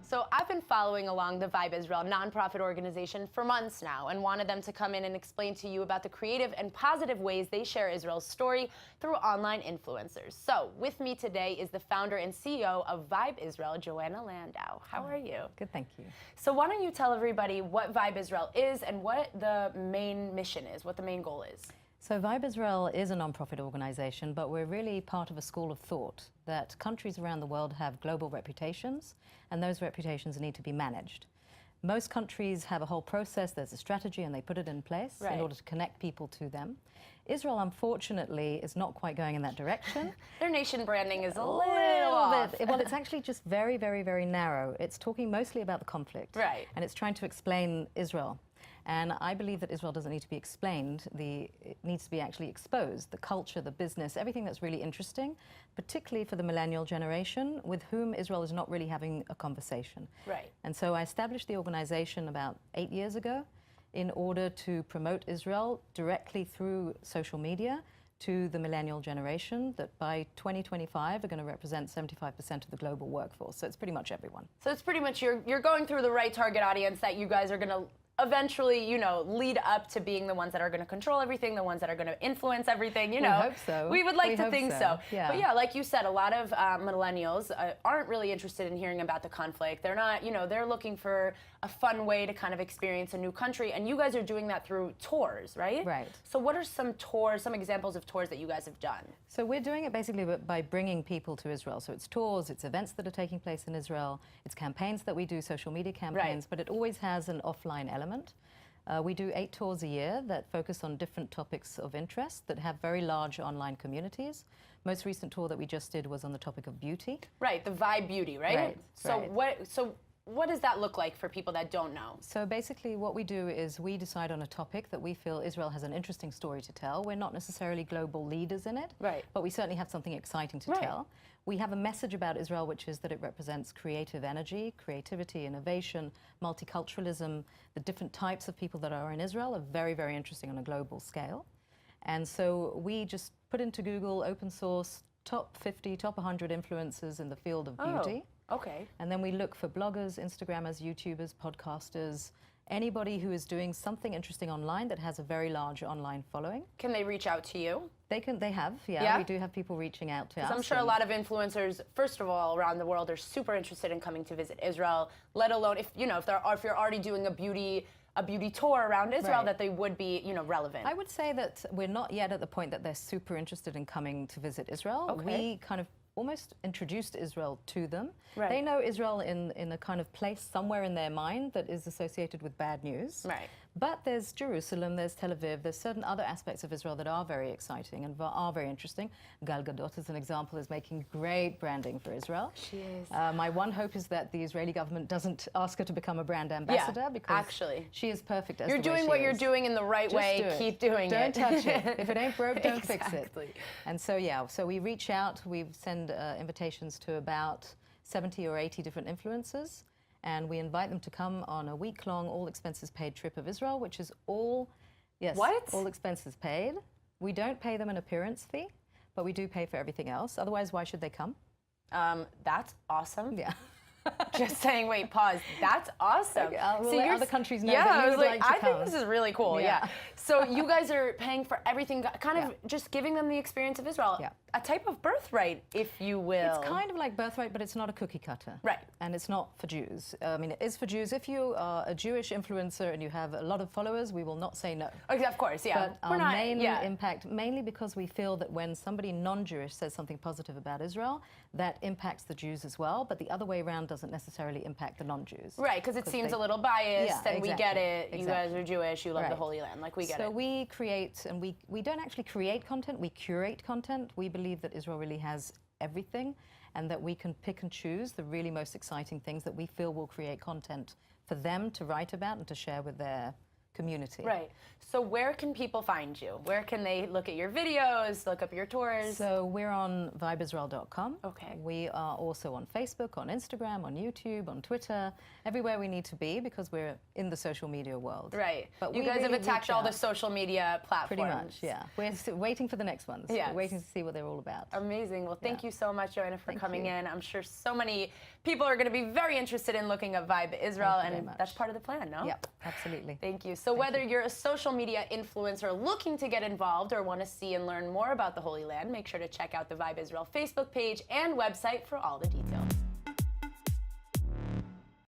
So I've been following along the Vibe Israel nonprofit organization for months now and wanted them to come in and explain to you about the creative and positive ways they share Israel's story through online influencers. So with me today is the founder and CEO of Vibe Israel, Joanna Landau. How are you? Good, thank you. So why don't you tell everybody what Vibe Israel is and what the main mission is, what the main goal is? So Vibe Israel is a nonprofit organization, but we're really part of a school of thought that countries around the world have global reputations, and those reputations need to be managed. Most countries have a whole process, there's a strategy, and they put it in place in order to connect people to them. Israel, unfortunately, is not quite going in that direction. Their nation branding is a little off. Well, it's actually just very, very, very narrow. It's talking mostly about the conflict. Right. And it's trying to explain Israel. And I believe that Israel doesn't need to be explained. It needs to be actually exposed. The culture, the business, everything that's really interesting, particularly for the millennial generation, with whom Israel is not really having a conversation. Right. And so I established the organization about 8 years ago in order to promote Israel directly through social media to the millennial generation that by 2025 are going to represent 75% of the global workforce. So it's pretty much everyone. So it's pretty much you're going through the right target audience that you guys are going to eventually, you know, lead up to being the ones that are going to control everything, the ones that are going to influence everything, you know. We hope so. We would like to think so. Yeah. But yeah, like you said, a lot of millennials aren't really interested in hearing about the conflict. They're not, you know, they're looking for a fun way to kind of experience a new country, and you guys are doing that through tours, right? Right. So what are some tours, some examples of tours that you guys have done? So we're doing it basically by bringing people to Israel. So it's tours, it's events that are taking place in Israel, it's campaigns that we do, social media campaigns, but it always has an offline element. We do 8 tours a year that focus on different topics of interest that have very large online communities. Most recent tour that we just did was on the topic of beauty. Right, the Vibe Beauty, right? Right. So what does that look like for people that don't know? So basically what we do is we decide on a topic that we feel Israel has an interesting story to tell. We're not necessarily global leaders in it, but we certainly have something exciting to tell. We have a message about Israel, which is that it represents creative energy, creativity, innovation, multiculturalism. The different types of people that are in Israel are very, very interesting on a global scale. And so we just put into Google, open source, top 50, top 100 influencers in the field of beauty. Okay. And then we look for bloggers, Instagrammers, YouTubers, podcasters, anybody who is doing something interesting online that has a very large online following. Can they reach out to you? They have, yeah. We do have people reaching out to us. I'm sure a lot of influencers, first of all, around the world are super interested in coming to visit Israel, let alone if, you know, if you're already doing a beauty tour around Israel, that they would be, you know, relevant. I would say that we're not yet at the point that they're super interested in coming to visit Israel. Okay. We kind of almost introduced Israel to them. They know Israel in a kind of place somewhere in their mind that is associated with bad news. Right. But there's Jerusalem, there's Tel Aviv, there's certain other aspects of Israel that are very exciting and are very interesting. Gal Gadot, as an example, is making great branding for Israel. She is. My one hope is that the Israeli government doesn't ask her to become a brand ambassador, because actually she is perfect as you're doing what you're doing in the right way. Keep doing it. Don't touch it. If it ain't broke, don't fix it. And so so we reach out. We send invitations to about 70 or 80 different influencers, and we invite them to come on a week-long, all-expenses-paid trip of Israel, which is all expenses paid. We don't pay them an appearance fee, but we do pay for everything else. Otherwise, why should they come? That's awesome. Yeah. Just saying, wait, pause. That's awesome. Okay, we'll let other countries know that you would like to come. I think this is really cool, So you guys are paying for everything, kind of just giving them the experience of Israel. A type of birthright, if you will. It's kind of like birthright, but it's not a cookie cutter. Right. And it's not for Jews. I mean, it is for Jews. If you are a Jewish influencer and you have a lot of followers, we will not say no. Okay, of course, But our main impact, mainly because we feel that when somebody non-Jewish says something positive about Israel, that impacts the Jews as well, but the other way around doesn't necessarily impact the non-Jews. Right, because it seems a little biased, and we get it. You guys are Jewish, you love the Holy Land, like we get it. So we create, and we don't actually create content, we curate content. We believe that Israel really has everything, and that we can pick and choose the really most exciting things that we feel will create content for them to write about and to share with their community. Right. So where can people find you? Where can they look at your videos, look up your tours? So we're on vibeisrael.com. Okay. We are also on Facebook, on Instagram, on YouTube, on Twitter, everywhere we need to be because we're in the social media world. Right. But you guys have attacked all the social media platforms. Pretty much, yeah. We're waiting for the next ones. Yes. We're waiting to see what they're all about. Amazing. Well, thank you so much, Joanna, for coming you. in. I'm sure so many people are going to be very interested in looking at Vibe Israel, and that's part of the plan, no? Yep, absolutely. Thank you. So whether you're a social media influencer looking to get involved or want to see and learn more about the Holy Land, make sure to check out the Vibe Israel Facebook page and website for all the details.